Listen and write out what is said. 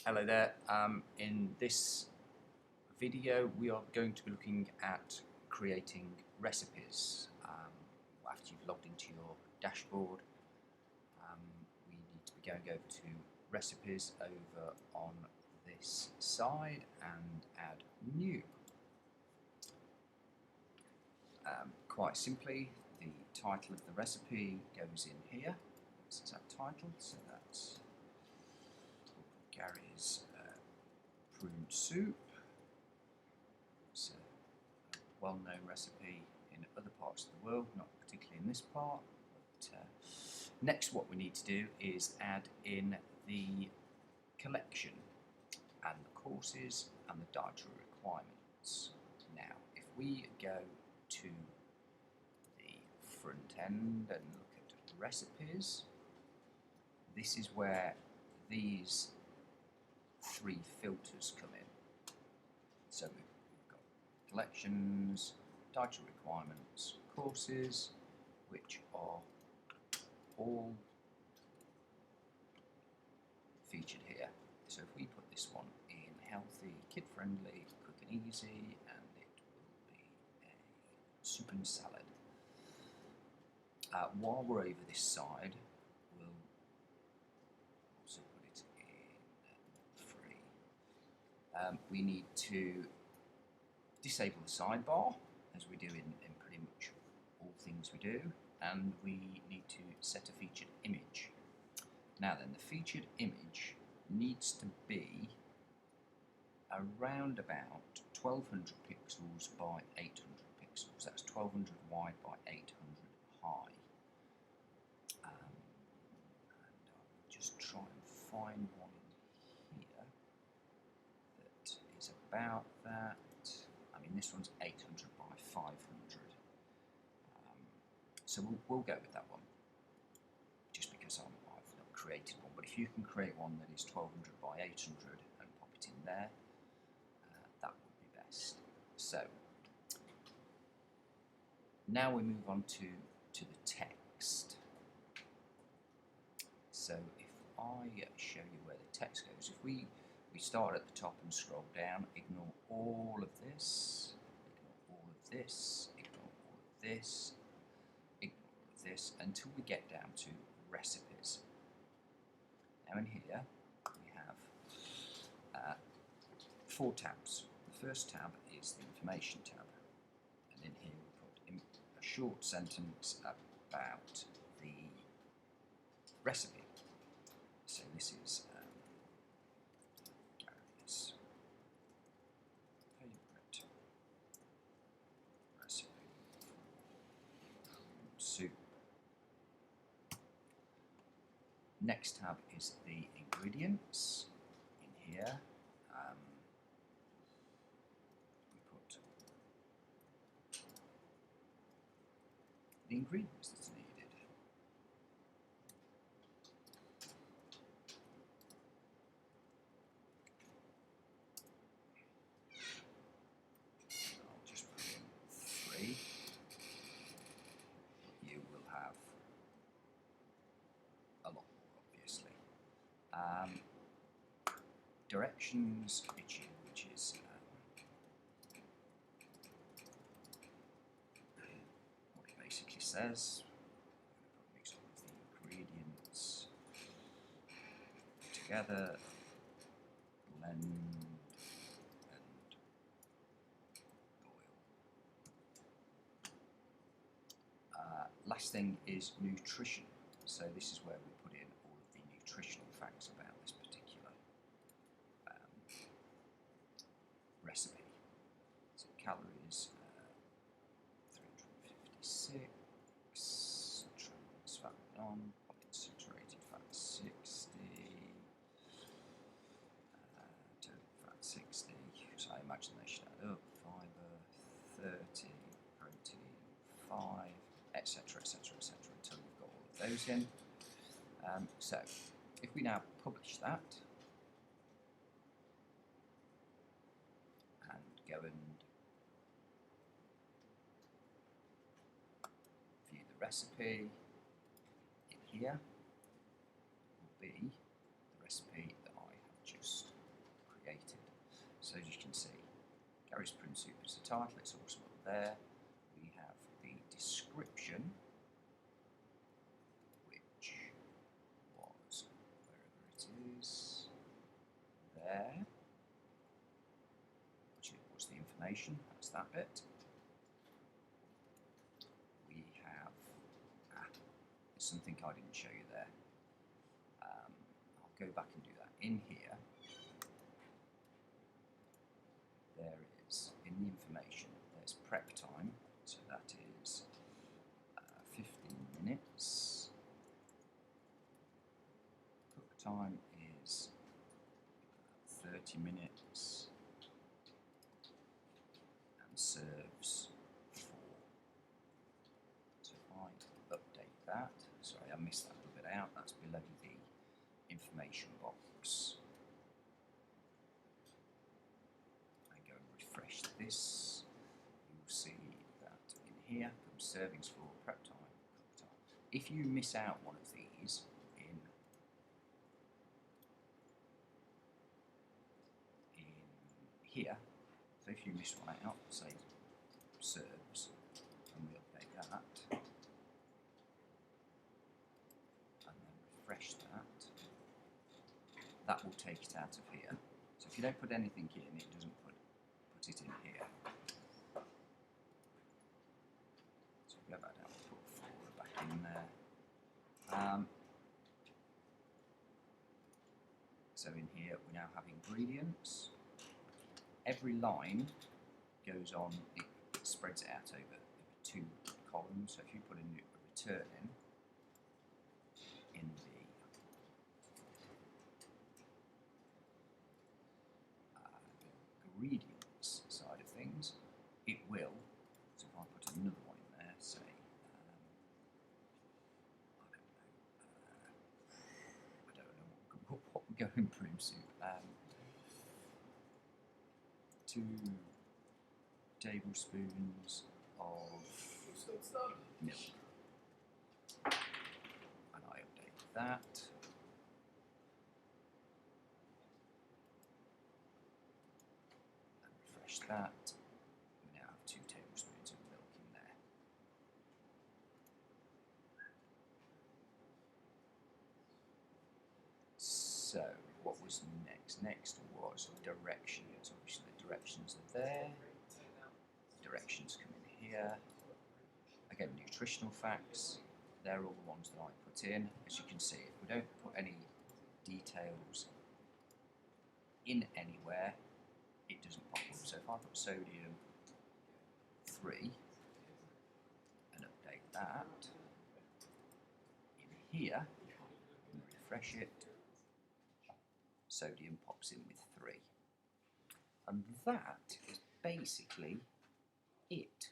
Hello there. In this video we are going to be looking at creating recipes. After you've logged into your dashboard, we need to be going over to recipes over on this side and add new. Quite simply, the title of the recipe goes in here. This is our title, so that's Gary's prune soup. It's a well-known recipe in other parts of the world, not particularly in this part. But next, what we need to do is add in the collection and the courses and the dietary requirements. Now, if we go to the front end and look at recipes, this is where these three filters come in. So we've got collections, dietary requirements, courses, which are all featured here. So if we put this one in healthy, kid-friendly, quick and easy, and it will be a soup and salad. While we're over this side, we'll also put it in free. We need to disable the sidebar, as we do in pretty much all things we do, and we need to set a featured image. Now then, the featured image needs to be around about 1200 pixels by 800 pixels. That's 1200 wide by 800 high. And I'll just try and find one in here that is about that. I mean, this one's 800 by 500. So we'll go with that one, just because I've not created one. But if you can create one that is 1200 by 800 and pop it in there, that would be best. So now we move on to the text. So if I show you where the text goes, if we start at the top and scroll down, ignore all of this, ignore all of this, ignore all of this, ignore all of this, until we get down to recipes. Now in here we have 4 tabs. The first tab is the information tab, and in here we put a short sentence about the recipe. So this is Gary's favourite recipe for soup. Next tab is the ingredients. In here we put the ingredients that's needed. I'll just put in 3. You will have a lot more, obviously. Directions, which is what it basically says. Mix all of the ingredients together, blend and boil. Last thing is nutrition. So this is where we put in all of the nutritional facts about this particular recipe. So calories 356, trans fat none, polyunsaturated fat 60, total fat 60. So I imagine they should add up. Fibre 30, protein 5, etc., etc., etc., until you've got all of those in. So if we now publish that and go and view the recipe, in here will be the recipe that I have just title, it's also up there. We have the description, which was, wherever it is, there, which was the information, that's that bit. We have, there's something I didn't show you there. I'll go back and do that. In here, there is, in the information, there's prep time, so that is 15 minutes. Cook time is 30 minutes, and serves 4. So if I update that, sorry I missed that little bit out, that's below the information box. And go and refresh this, you'll see that in here comes servings for prep time, cook time. If you miss out one of these in here, so if you miss one out, say serves, and we update that, and then refresh that, that will take it out of here. So if you don't put anything in, it doesn't put it in here. So go back down, put 4 back in there. So in here we now have ingredients. Every line goes on, it spreads it out over 2 columns. So if you put a return in the ingredients side of things, it will. So if I put another one in there, say, I don't know what would go in prune soup. 2 tablespoons of milk, and I update that. And refresh that. We now have 2 tablespoons of milk in there. So what was next? Next was directions. Obviously the directions are there. Directions come in here. Again, nutritional facts. They're all the ones that I put in. As you can see, if we don't put any details in anywhere, it doesn't pop up. So if I put sodium 3 and update that, in here, and refresh it, sodium pops in with 3. And that is basically it.